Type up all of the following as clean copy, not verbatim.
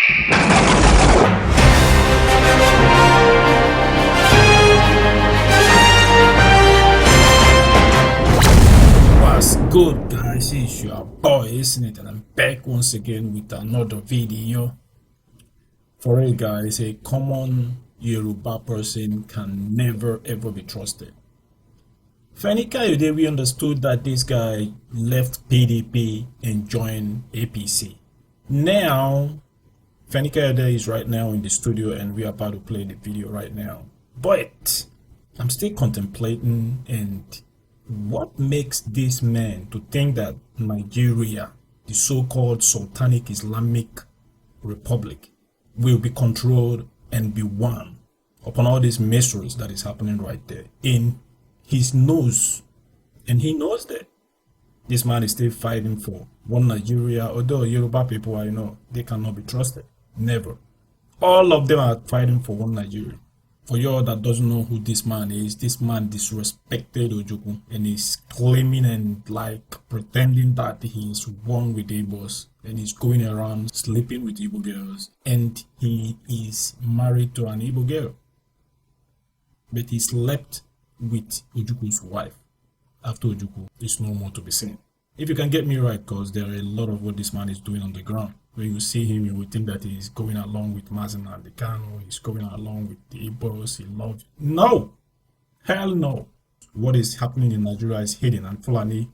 What's good, guys? It's your boy, isn't it? And I'm back once again with another video. For you guys, a common Yoruba person can never ever be trusted. Fani Kayode, we understood that this guy left PDP and joined APC. Now, Fani Kayode is right now in the studio and we are about to play the video right now. But I'm still contemplating, and what makes this man to think that Nigeria, the so-called Sultanic Islamic Republic, will be controlled and be won upon all these mysteries that is happening right there in his nose? And he knows that this man is still fighting for one Nigeria, although Yoruba people, I know, they cannot be trusted. Never. All of them are fighting for one Nigeria. For you that doesn't know who this man is, this man disrespected Ojukwu and is claiming and like pretending that he is one with Igbos and he's going around sleeping with Igbo girls, and he is married to an Igbo girl. But he slept with Ojukwu's wife after Ojukwu is no more to be seen. If you can get me right, because there are a lot of what this man is doing on the ground. When you see him, you will think that he's going along with Mazin and the Kano, he's going along with the Igbos, he loves. No! Hell no! What is happening in Nigeria is hidden, and Fulani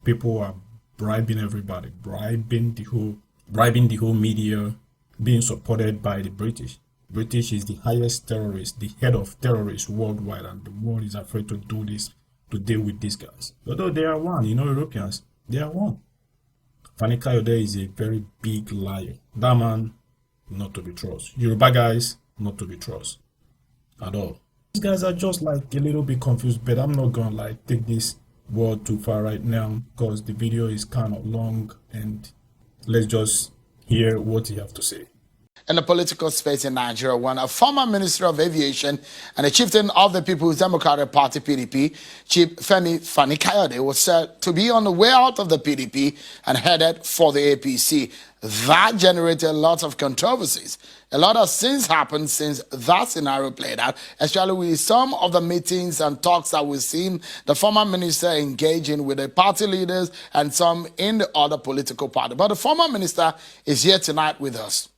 people are bribing everybody, bribing the whole media, being supported by the British. British is the highest terrorist, the head of terrorists worldwide, and the world is afraid to do this, to deal with these guys. Although they are one, you know, Europeans, they are one. Fani Kayode is a very big liar. That man, not to be trusted. Yoruba guys, not to be trusted at all. These guys are just like a little bit confused, but I'm not gonna like take this word too far right now because the video is kind of long, and let's just hear what he have to say. In the political space in Nigeria, when a former Minister of Aviation and a chieftain of the People's Democratic Party, PDP, Chief Fani Kayode, was said to be on the way out of the PDP and headed for the APC. That generated lots of controversies. A lot of things happened since that scenario played out, especially with some of the meetings and talks that we've seen the former minister engaging with the party leaders and some in the other political party. But the former minister is here tonight with us.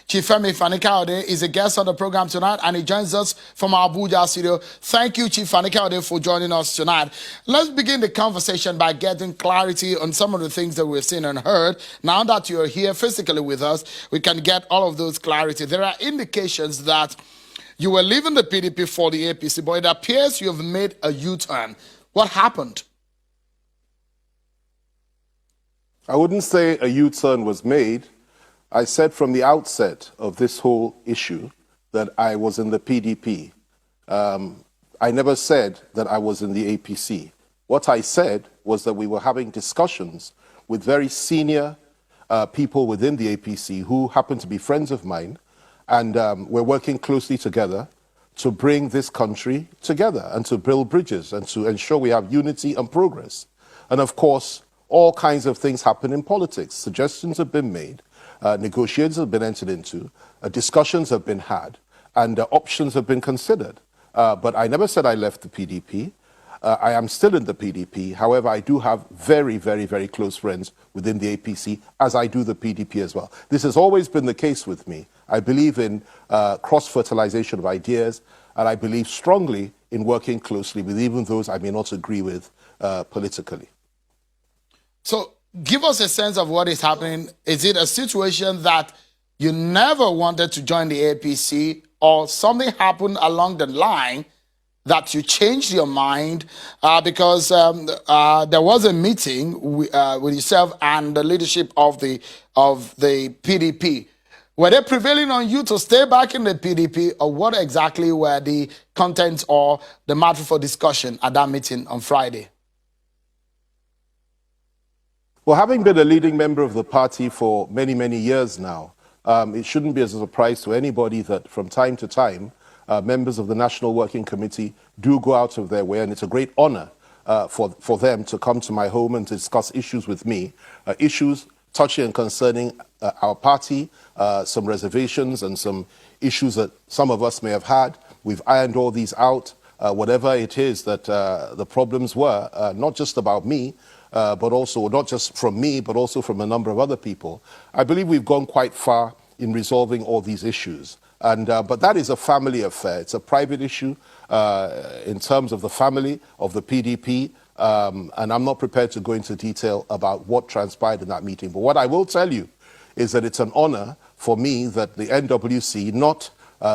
Chief Fani Kayode is a guest on the program tonight, and he joins us from our Abuja studio. Thank you, Chief Fani Kayode, for joining us tonight. Let's begin the conversation by getting clarity on some of the things that we've seen and heard. Now that you're here physically with us, we can get all of those clarity. There are indications that you were leaving the PDP for the APC, but it appears you have made a U-turn. What happened? I wouldn't say a U-turn was made. I said from the outset of this whole issue that I was in the PDP. I never said that I was in the APC. What I said was that we were having discussions with very senior people within the APC who happen to be friends of mine, and we're working closely together to bring this country together and to build bridges and to ensure we have unity and progress. And of course, all kinds of things happen in politics. Suggestions have been made. Negotiations have been entered into, discussions have been had, and options have been considered. But I never said I left the PDP. I am still in the PDP. However, I do have very, very, very close friends within the APC, as I do the PDP as well. This has always been the case with me. I believe in cross-fertilization of ideas, and I believe strongly in working closely with even those I may not agree with politically. So, give us a sense of what is happening. Is it a situation that you never wanted to join the APC, or something happened along the line that you changed your mind because there was a meeting with yourself and the leadership of the PDP? Were they prevailing on you to stay back in the PDP, or what exactly were the contents or the matter for discussion at that meeting on Friday? Well, having been a leading member of the party for many, many years now, it shouldn't be as a surprise to anybody that from time to time, members of the National Working Committee do go out of their way, and it's a great honor for them to come to my home and to discuss issues with me, issues touching and concerning our party, some reservations and some issues that some of us may have had. We've ironed all these out. Whatever it is that the problems were, not just about me, but also not just from me, but also from a number of other people. I believe we've gone quite far in resolving all these issues. But that is a family affair. It's a private issue in terms of the family of the PDP. And I'm not prepared to go into detail about what transpired in that meeting. But what I will tell you is that it's an honor for me that the NWC, not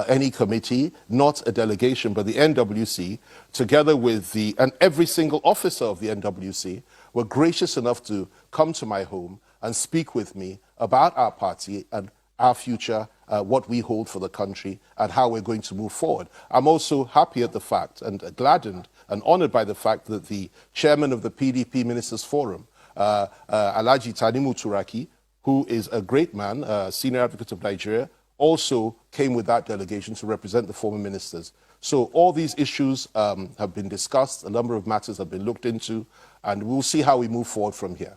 any committee, not a delegation, but the NWC, together with and every single officer of the NWC, were gracious enough to come to my home and speak with me about our party and our future, what we hold for the country, and how we're going to move forward. I'm also happy at the fact and gladdened and honored by the fact that the chairman of the PDP Ministers Forum, Alhaji Tanimu Turaki, who is a great man, senior advocate of Nigeria, also came with that delegation to represent the former ministers. So all these issues have been discussed, a number of matters have been looked into, and we'll see how we move forward from here.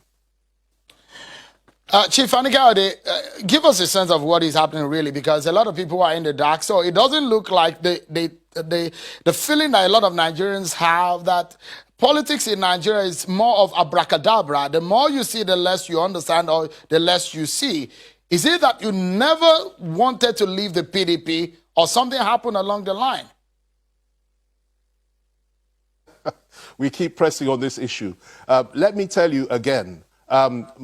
Chief Fani Kayode, give us a sense of what is happening really, because a lot of people are in the dark. So it doesn't look like the feeling that a lot of Nigerians have that politics in Nigeria is more of abracadabra. The more you see, the less you understand, or the less you see. Is it that you never wanted to leave the PDP, or something happened along the line? We keep pressing on this issue. Let me tell you again,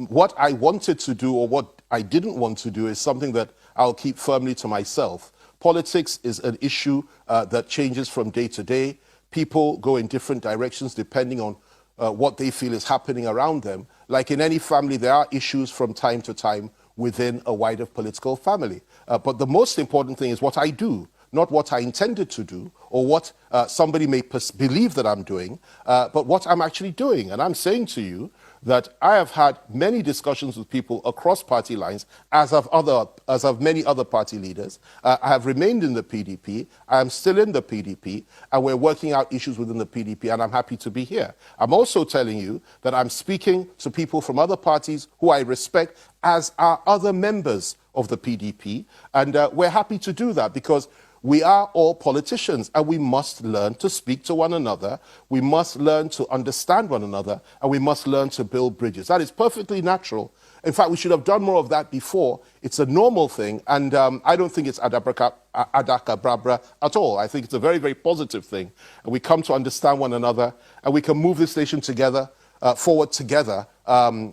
what I wanted to do or what I didn't want to do is something that I'll keep firmly to myself. Politics is an issue that changes from day to day. People go in different directions depending on what they feel is happening around them. Like in any family, there are issues from time to time within a wider political family. But the most important thing is what I do, not what I intended to do or what somebody may believe that I'm doing, but what I'm actually doing. And I'm saying to you that I have had many discussions with people across party lines, as have many other party leaders. I have remained in the PDP. I am still in the PDP, and we're working out issues within the PDP, and I'm happy to be here. I'm also telling you that I'm speaking to people from other parties who I respect, as are other members of the PDP, and we're happy to do that because we are all politicians, and we must learn to speak to one another. We must learn to understand one another, and we must learn to build bridges. That is perfectly natural. In fact, we should have done more of that before. It's a normal thing, and I don't think it's adakabra at all. I think it's a very, very positive thing. And we come to understand one another, and we can move this nation together, forward together,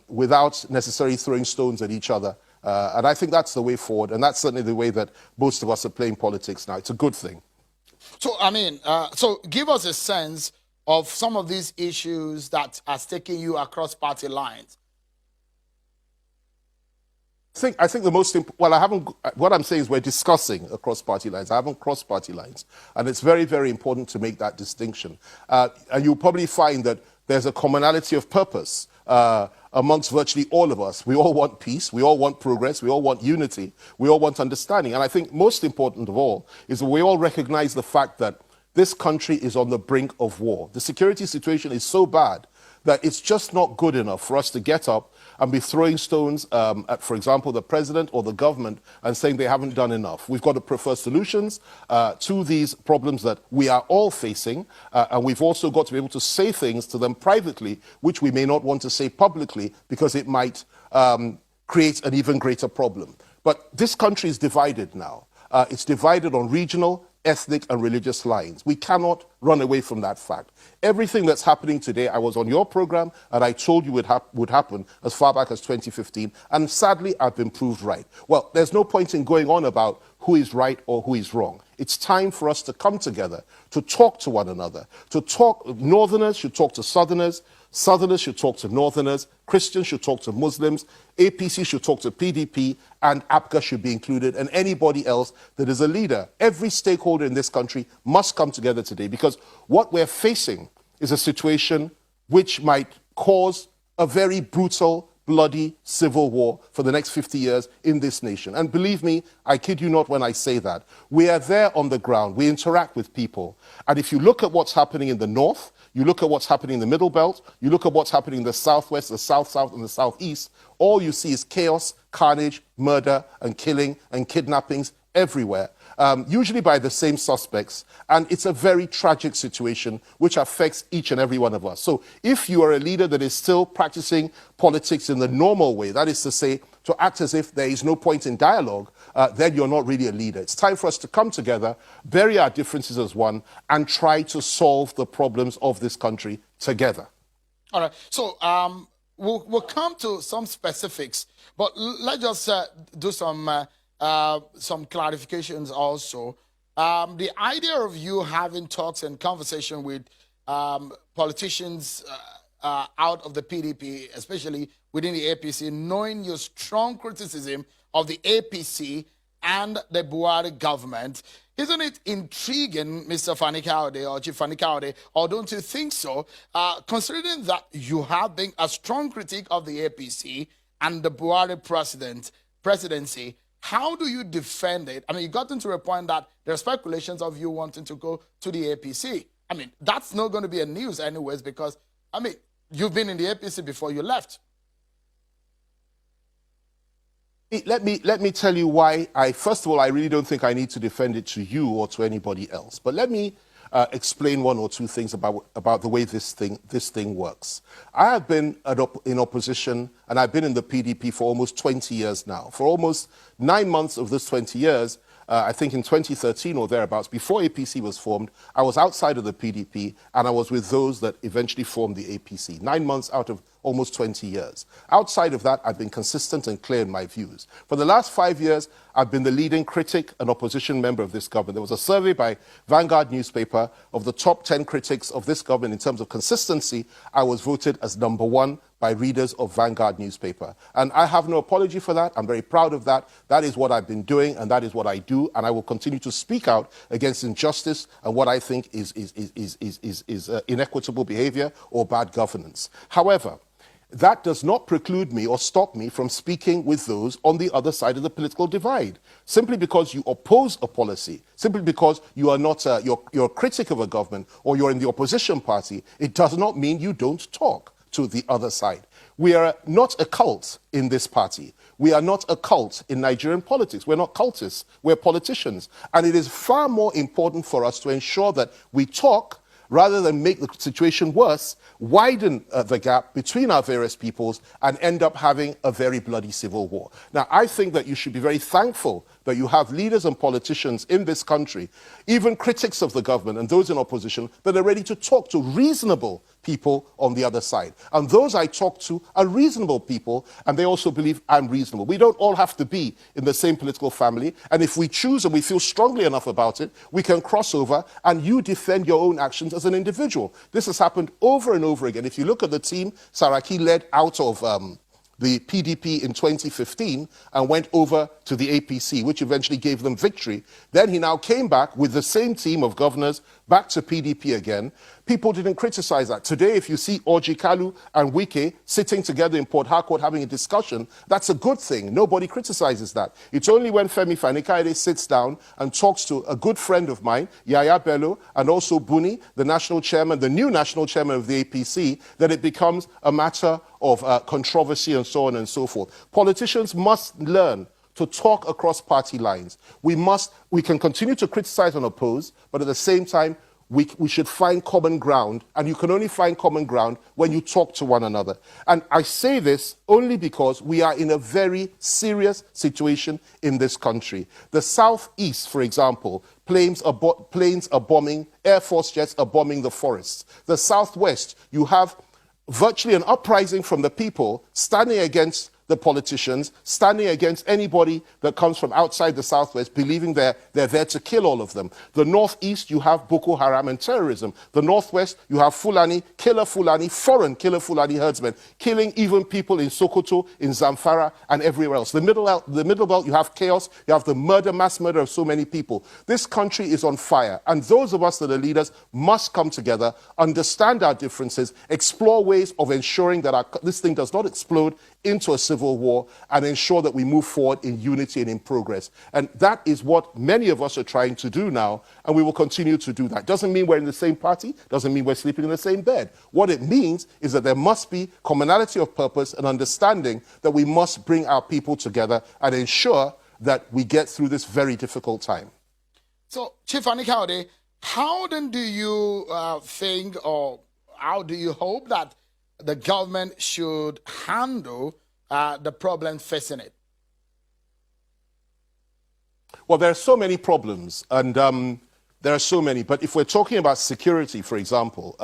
without necessarily throwing stones at each other. And I think that's the way forward, and that's certainly the way that most of us are playing politics now. It's a good thing. So, so give us a sense of some of these issues that are taking you across party lines. I think the most important, well, what I'm saying is we're discussing across party lines. I haven't crossed party lines. And it's very, very important to make that distinction. And you'll probably find that there's a commonality of purpose amongst virtually all of us. We all want peace, we all want progress, we all want unity, we all want understanding. And I think most important of all is that we all recognize the fact that this country is on the brink of war. The security situation is so bad that it's just not good enough for us to get up and be throwing stones at, for example, the president or the government and saying they haven't done enough. We've got to prefer solutions to these problems that we are all facing, and we've also got to be able to say things to them privately, which we may not want to say publicly because it might create an even greater problem. But this country is divided now. It's divided on regional, ethnic and religious lines. We cannot run away from that fact. Everything that's happening today, I was on your program and I told you would happen as far back as 2015, and sadly I've been proved right. Well, there's no point in going on about who is right or who is wrong. It's time for us to come together, to talk to one another, to talk. Northerners should talk to Southerners, Southerners should talk to Northerners, Christians should talk to Muslims, APC should talk to PDP, and APCA should be included, and anybody else that is a leader. Every stakeholder in this country must come together today, because what we're facing is a situation which might cause a very brutal, bloody civil war for the next 50 years in this nation. And believe me, I kid you not when I say that. We are there on the ground. We interact with people. And if you look at what's happening in the north, you look at what's happening in the Middle Belt, you look at what's happening in the Southwest, the South-South, and the Southeast, all you see is chaos, carnage, murder, and killing, and kidnappings everywhere, usually by the same suspects. And it's a very tragic situation which affects each and every one of us. So if you are a leader that is still practicing politics in the normal way, that is to say, to act as if there is no point in dialogue, then you're not really a leader. It's time for us to come together, bury our differences as one, and try to solve the problems of this country together. All right. So we'll come to some specifics, but let's just do some clarifications also. The idea of you having talks and conversation with politicians out of the PDP, especially within the APC, knowing your strong criticism of the APC and the Buhari government, isn't it intriguing, Mr. Fani Kayode or Chief Fani Kayode, or don't you think so, considering that you have been a strong critic of the APC and the Buhari presidency, how do you defend it? I mean, you got into a point that there are speculations of you wanting to go to the APC. I mean, that's not going to be a news anyways because, I mean, you've been in the APC before you left. Let me tell you why first of all, I really don't think I need to defend it to you or to anybody else. But let me explain one or two things about the way this thing works. I have been in opposition, and I've been in the PDP for almost 20 years now. For almost 9 months of this 20 years, I think in 2013 or thereabouts, before APC was formed, I was outside of the PDP, and I was with those that eventually formed the APC. 9 months out of almost 20 years. Outside of that, I've been consistent and clear in my views. For the last 5 years, I've been the leading critic and opposition member of this government. There was a survey by Vanguard newspaper of the top 10 critics of this government in terms of consistency. I was voted as #1 by readers of Vanguard newspaper. And I have no apology for that. I'm very proud of that. That is what I've been doing, and that is what I do, and I will continue to speak out against injustice and what I think is inequitable behavior or bad governance. However, that does not preclude me or stop me from speaking with those on the other side of the political divide. Simply because you oppose a policy, simply because you are not you're a critic of a government or you're in the opposition party, it does not mean you don't talk to the other side. We are not a cult in this party. We are not a cult in Nigerian politics. We're not cultists. We're politicians. And it is far more important for us to ensure that we talk rather than make the situation worse, widen the gap between our various peoples and end up having a very bloody civil war. Now, I think that you should be very thankful that you have leaders and politicians in this country, even critics of the government and those in opposition, that are ready to talk to reasonable people on the other side. And those I talk to are reasonable people, and they also believe I'm reasonable. We don't all have to be in the same political family, and if we choose and we feel strongly enough about it, we can cross over and you defend your own actions as an individual. This has happened over and over again. If you look at the team Saraki led out of the PDP in 2015 and went over to the APC, which eventually gave them victory. Then he now came back with the same team of governors back to PDP again. People didn't criticize that. Today, if you see Orji Kalu and Wike sitting together in Port Harcourt having a discussion, that's a good thing. Nobody criticizes that. It's only when Femi Fani Kayode sits down and talks to a good friend of mine, Yaya Bello, and also Buni, the national chairman, the new national chairman of the APC, that it becomes a matter of controversy and so on and so forth. Politicians must learn to talk across party lines. We can continue to criticize and oppose, but at the same time, we should find common ground, and you can only find common ground when you talk to one another. And I say this only because we are in a very serious situation in this country. The Southeast, for example, planes are bombing, Air Force jets are bombing the forests. The Southwest, you have virtually an uprising from the people standing against the politicians, standing against anybody that comes from outside the Southwest, believing they're there to kill all of them. The Northeast, you have Boko Haram and terrorism. The Northwest, you have Fulani, foreign killer Fulani herdsmen, killing even people in Sokoto, in Zamfara, and everywhere else. The Middle Belt, you have chaos, you have the mass murder of so many people. This country is on fire, and those of us that are leaders must come together, understand our differences, explore ways of ensuring that this thing does not explode into a civil war and ensure that we move forward in unity and in progress. And that is what many of us are trying to do now, and we will continue to do that. Doesn't mean we're in the same party, doesn't mean we're sleeping in the same bed. What it means is that there must be commonality of purpose and understanding that we must bring our people together and ensure that we get through this very difficult time. So, Chief Fani Kayode, how then do you think, or how do you hope that the government should handle the problem facing it? Well, there are so many problems, and there are so many. But if we're talking about security, for example,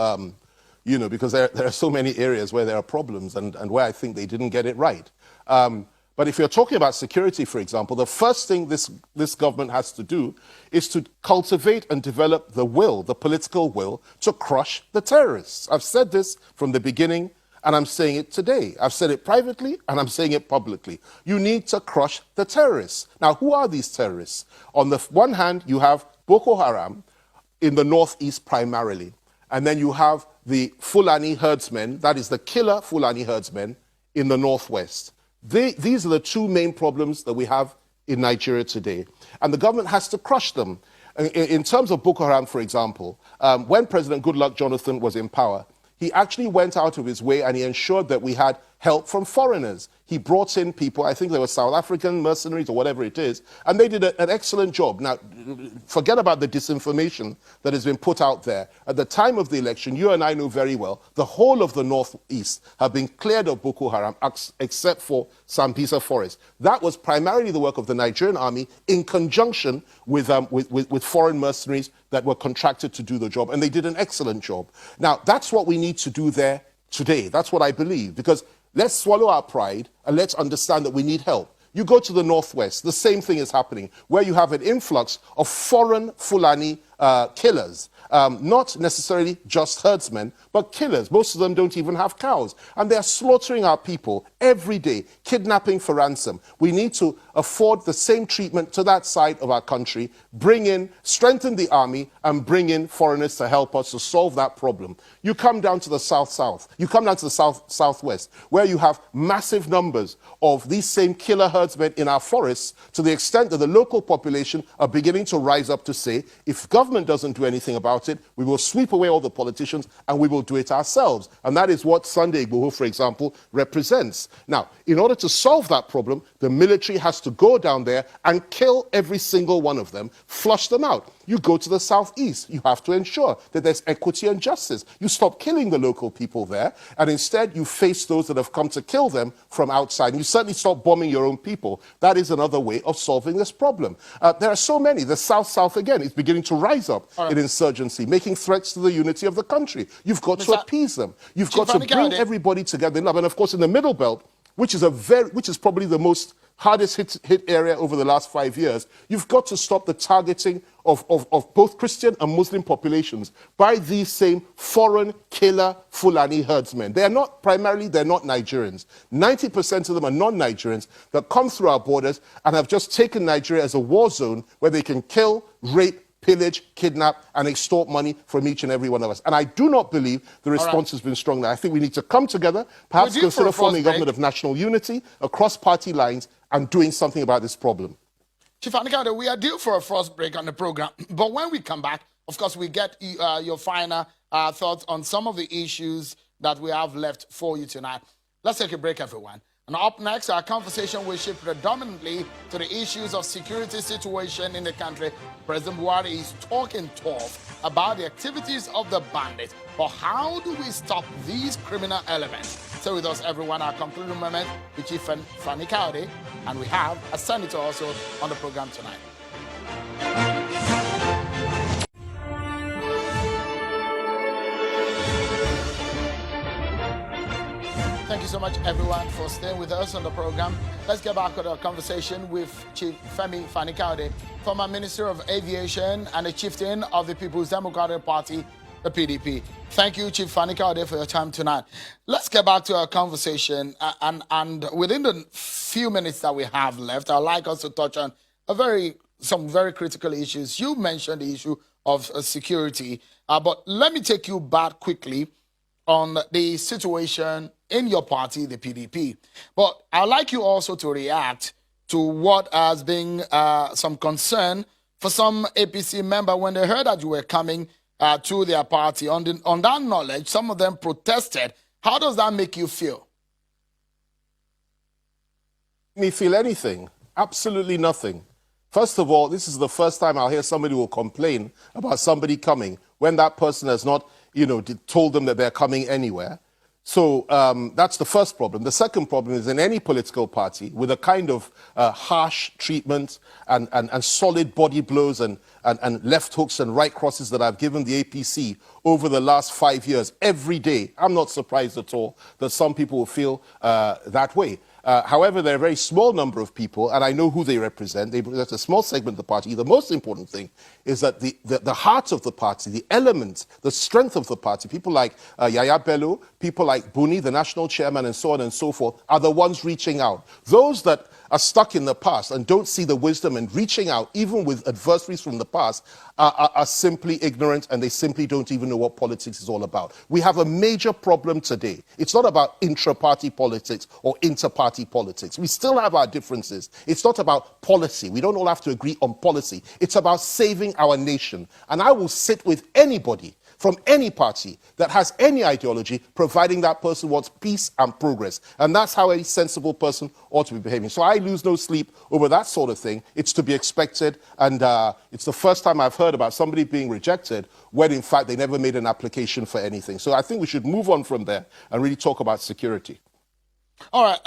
you know, because there are so many areas where there are problems and where I think they didn't get it right. But if you're talking about security, for example, the first thing this government has to do is to cultivate and develop the will, the political will, to crush the terrorists. I've said this from the beginning, and I'm saying it today. I've said it privately, and I'm saying it publicly. You need to crush the terrorists. Now, who are these terrorists? On the one hand, you have Boko Haram in the northeast primarily, and then you have the Fulani herdsmen, that is the killer Fulani herdsmen, in the northwest. These are the two main problems that we have in Nigeria today. And the government has to crush them. In terms of Boko Haram, for example, when President Goodluck Jonathan was in power, he actually went out of his way and he ensured that we had help from foreigners. He brought in people, I think they were South African mercenaries or whatever it is, and they did an excellent job. Now, forget about the disinformation that has been put out there. At the time of the election, you and I know very well, the whole of the northeast have been cleared of Boko Haram except for Sambisa Forest. That was primarily the work of the Nigerian army in conjunction with foreign mercenaries that were contracted to do the job, and they did an excellent job. Now, that's what we need to do there today. That's what I believe, because let's swallow our pride and let's understand that we need help. You go to the northwest, the same thing is happening, where you have an influx of foreign Fulani killers. Not necessarily just herdsmen, but killers. Most of them don't even have cows. And they're slaughtering our people every day, kidnapping for ransom. We need to afford the same treatment to that side of our country, strengthen the army, and bring in foreigners to help us to solve that problem. You come down to the south-south, you come down to the south-southwest, where you have massive numbers of these same killer herdsmen in our forests, to the extent that the local population are beginning to rise up to say, if government doesn't do anything about it, we will sweep away all the politicians and we will do it ourselves. And that is what Sunday Igboho, for example, represents. Now, in order to solve that problem, the military has to go down there and kill every single one of them, flush them out. You go to the southeast, you have to ensure that there's equity and justice. You stop killing the local people there, and instead you face those that have come to kill them from outside. And you certainly stop bombing your own people. That is another way of solving this problem. There are so many. The south-south, again, is beginning to rise up in insurgency, making threats to the unity of the country. You've got to appease them. You've got to bring everybody together. And of course, in the Middle Belt, which is probably the most hardest hit area over the last 5 years, you've got to stop the targeting of both Christian and Muslim populations by these same foreign killer Fulani herdsmen. They're not Nigerians. 90% of them are non-Nigerians that come through our borders and have just taken Nigeria as a war zone where they can kill, rape, pillage, kidnap, and extort money from each and every one of us. And I do not believe the response has been strong there. I think we need to come together, perhaps consider forming a government of national unity across party lines and doing something about this problem. Chief Fani Kayode, we are due for a first break on the program. But when we come back, of course, we get your final thoughts on some of the issues that we have left for you tonight. Let's take a break, everyone. And up next, our conversation will shift predominantly to the issues of security situation in the country. President Buhari is talking tough about the activities of the bandits. But how do we stop these criminal elements? Stay with us, everyone. Our concluding moment with Chief Fani Kayode, and we have a senator also on the program tonight. Thank you so much, everyone, for staying with us on the program. Let's get back to our conversation with Chief Fani Kayode, former Minister of Aviation and a chieftain of the People's Democratic Party, the PDP. Thank you, Chief Fani Kayode, for your time tonight. Let's get back to our conversation, and within the few minutes that we have left, I'd like us to touch on some very critical issues. You mentioned the issue of security, but let me take you back quickly on the situation in your party, the PDP. But I'd like you also to react to what has been some concern for some APC member when they heard that you were coming to their party. On that knowledge, some of them protested. How does that make you feel? Me feel anything? Absolutely nothing. First of all, this is the first time I'll hear somebody will complain about somebody coming when that person has not, told them that they're coming anywhere. So that's the first problem. The second problem is in any political party with a kind of harsh treatment and solid body blows and left hooks and right crosses that I've given the APC over the last 5 years, every day, I'm not surprised at all that some people will feel that way. However, they're a very small number of people, and I know who they represent. They represent a small segment of the party. The most important thing is that the heart of the party, the element, the strength of the party, people like Yaya Bello, people like Buni, the national chairman, and so on and so forth, are the ones reaching out. Those that are stuck in the past and don't see the wisdom in reaching out, even with adversaries from the past, are simply ignorant, and they simply don't even know what politics is all about. We have a major problem today. It's not about intra-party politics or inter-party politics. We still have our differences. It's not about policy. We don't all have to agree on policy. It's about saving our nation. And I will sit with anybody from any party that has any ideology, providing that person wants peace and progress. And that's how a sensible person ought to be behaving. So I lose no sleep over that sort of thing. It's to be expected. And it's the first time I've heard about somebody being rejected when, in fact, they never made an application for anything. So I think we should move on from there and really talk about security. All right.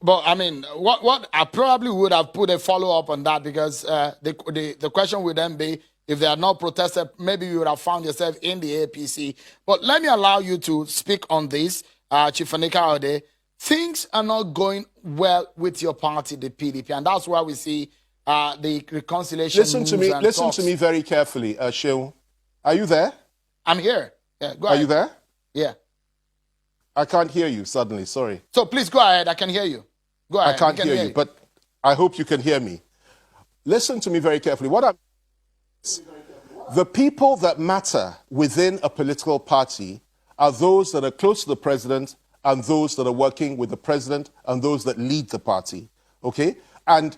But I mean, what I probably would have put a follow-up on that, because the question would then be, if they had not protested, maybe you would have found yourself in the APC. But let me allow you to speak on this, Chief Fani Kayode. Things are not going well with your party, the PDP, and that's why we see the reconciliation. Listen to me very carefully, Sheung. Are you there? I'm here. Yeah, go ahead. Are you there? Yeah. I can't hear you suddenly, sorry. So please go ahead. I can hear you. Go ahead. I can't hear you, but I hope you can hear me. Listen to me very carefully. The people that matter within a political party are those that are close to the president and those that are working with the president and those that lead the party, okay? And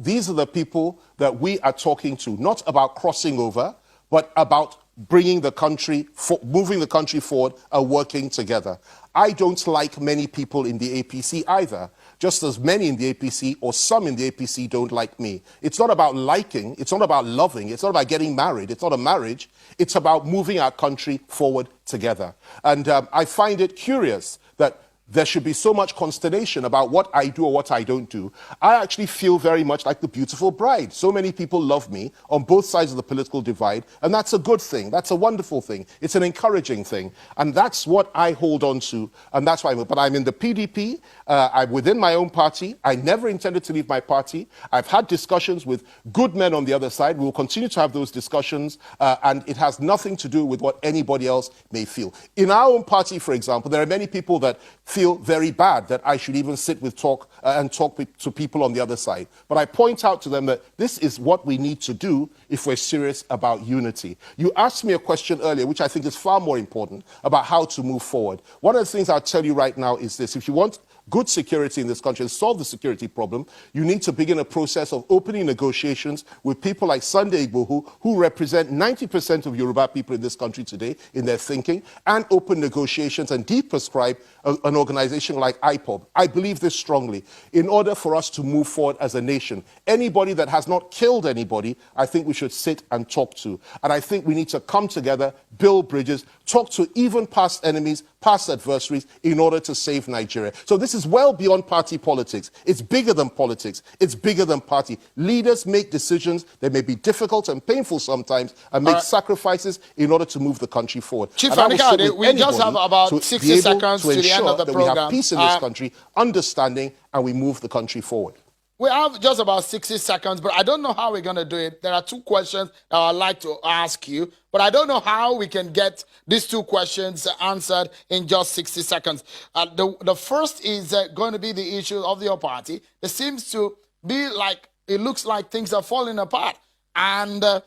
these are the people that we are talking to, not about crossing over, but about bringing the country, moving the country forward and working together. I don't like many people in the APC either, just as many in the APC or some in the APC don't like me. It's not about liking, it's not about loving, it's not about getting married, it's not a marriage, it's about moving our country forward together. And I find it curious that there should be so much consternation about what I do or what I don't do. I actually feel very much like the beautiful bride. So many people love me on both sides of the political divide, and that's a good thing. That's a wonderful thing. It's an encouraging thing. And that's what I hold on to, and that's why but I'm in the PDP. I'm within my own party. I never intended to leave my party. I've had discussions with good men on the other side. We will continue to have those discussions, and it has nothing to do with what anybody else may feel. In our own party, for example, there are many people that feel very bad that I should even sit with talk to people on the other side. But I point out to them that this is what we need to do if we're serious about unity. You asked me a question earlier, which I think is far more important, about how to move forward. One of the things I'll tell you right now is this: if you want good security in this country and solve the security problem, you need to begin a process of opening negotiations with people like Sunday Igboho, who represent 90% of Yoruba people in this country today in their thinking, and open negotiations and deprescribe an organization like IPOB. I believe this strongly. In order for us to move forward as a nation, anybody that has not killed anybody, I think we should sit and talk to. And I think we need to come together, build bridges, talk to even past enemies, past adversaries, in order to save Nigeria. So this is well beyond party politics. It's bigger than politics. It's bigger than party. Leaders make decisions that may be difficult and painful sometimes, and make sacrifices in order to move the country forward. Chief Fani Kayode, we just have about 60 seconds to the end of the program. We have peace in this country, understanding, and we move the country forward. We have just about 60 seconds, but I don't know how we're going to do it. There are two questions that I'd like to ask you, but I don't know how we can get these two questions answered in just 60 seconds. The first is going to be the issue of your party. It seems to be like, it looks like things are falling apart. and a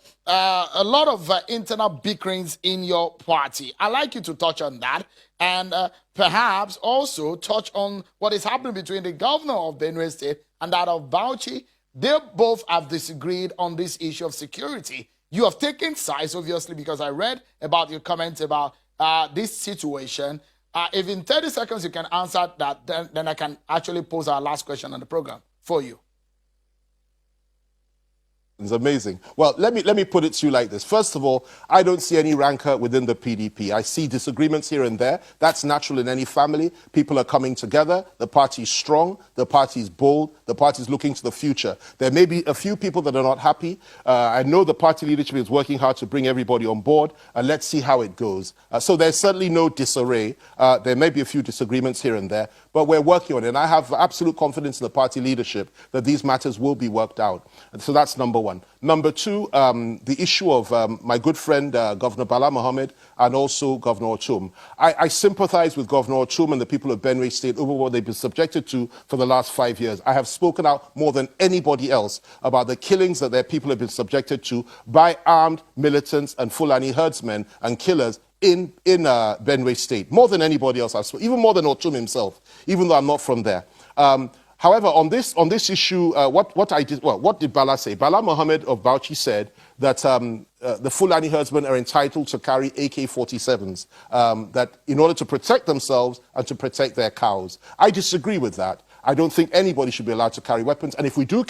lot of internal bickerings in your party. I'd like you to touch on that and perhaps also touch on what is happening between the governor of Benue State and that of Bauchi. They both have disagreed on this issue of security. You have taken sides, obviously, because I read about your comments about this situation. If in 30 seconds you can answer that, then I can actually pose our last question on the program for you. It's amazing. Well, let me put it to you like this. First of all, I don't see any rancor within the PDP. I see disagreements here and there. That's natural in any family. People are coming together. The party is strong. The party is bold. The party is looking to the future. There may be a few people that are not happy. I know the party leadership is working hard to bring everybody on board, and let's see how it goes. So there's certainly no disarray. There may be a few disagreements here and there, but we're working on it. And I have absolute confidence in the party leadership that these matters will be worked out. And so that's number one. Number two, the issue of my good friend, Governor Bala Mohammed, and also Governor Ochum. I sympathize with Governor Ochum and the people of Benue State over what they've been subjected to for the last 5 years. I have spoken out more than anybody else about the killings that their people have been subjected to by armed militants and Fulani herdsmen and killers in Benue State. More than anybody else I've spoken, even more than Ochum himself, even though I'm not from there. However, on this issue, what did Bala say? Bala Mohammed of Bauchi said that the Fulani herdsmen are entitled to carry AK-47s, that in order to protect themselves and to protect their cows. I disagree with that. I don't think anybody should be allowed to carry weapons. And if they do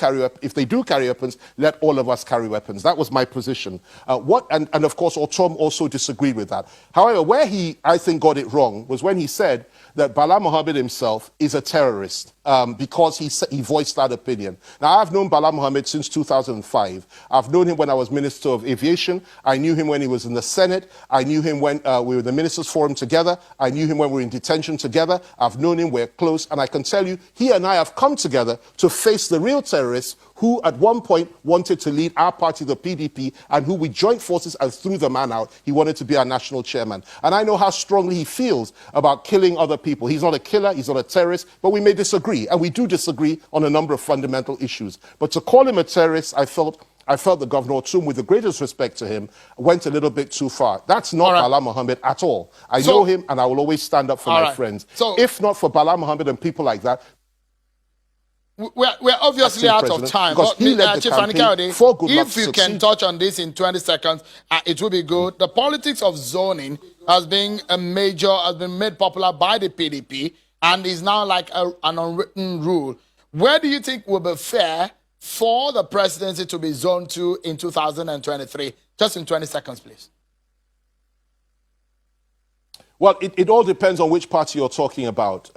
carry weapons, let all of us carry weapons. That was my position. And of course, Ochum also disagreed with that. However, where he, I think, got it wrong was when he said that Bala Mohammed himself is a terrorist because he voiced that opinion. Now, I've known Bala Mohammed since 2005. I've known him when I was Minister of Aviation. I knew him when he was in the Senate. I knew him when we were in the Ministers' Forum together. I knew him when we were in detention together. I've known him, we're close. And I can tell you, he and I have come together to face the real terrorists who at one point wanted to lead our party, the PDP, and who we joined forces and threw the man out. He wanted to be our national chairman. And I know how strongly he feels about killing other people. He's not a killer, he's not a terrorist, but we may disagree, and we do disagree on a number of fundamental issues. But to call him a terrorist, I felt that Governor Ochum, with the greatest respect to him, went a little bit too far. That's not Bala Mohammed at all. I know him, and I will always stand up for my friends. So, if not for Bala Mohammed and people like that, we're obviously out of time. But, Chief Fani Kayode, if you can touch on this in 20 seconds, it will be good. The politics of zoning has been made popular by the PDP and is now like an unwritten rule. Where do you think will be fair for the presidency to be zoned to in 2023? Just in 20 seconds, please. Well, it all depends on which party you're talking about.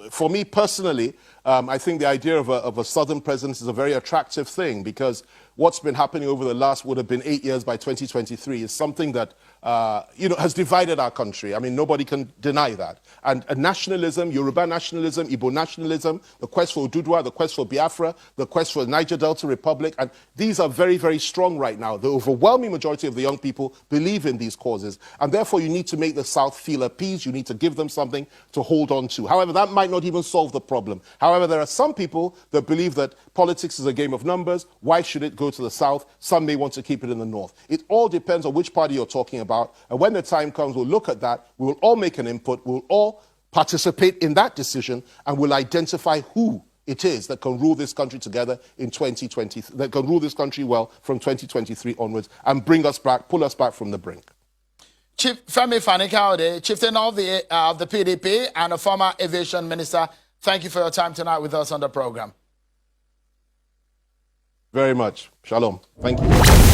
For me personally, I think the idea of a southern presence is a very attractive thing because what's been happening over the last would have been 8 years by 2023 is something that has divided our country. I mean, nobody can deny that. And nationalism, Yoruba nationalism, Igbo nationalism, the quest for Ududwa, the quest for Biafra, the quest for the Niger Delta Republic, and these are very, very strong right now. The overwhelming majority of the young people believe in these causes, and therefore you need to make the South feel appeased. You need to give them something to hold on to. However, that might not even solve the problem. However, there are some people that believe that politics is a game of numbers. Why should it go to the South? Some may want to keep it in the North. It all depends on which party you're talking about. And when the time comes, we'll look at that. We will all make an input. We'll all participate in that decision, and we'll identify who it is that can rule this country together in 2020, that can rule this country well from 2023 onwards and bring us back, pull us back from the brink. Chief Fani Kayode, chieftain of the PDP and a former aviation minister, thank you for your time tonight with us on the program. Very much. Shalom. Thank you.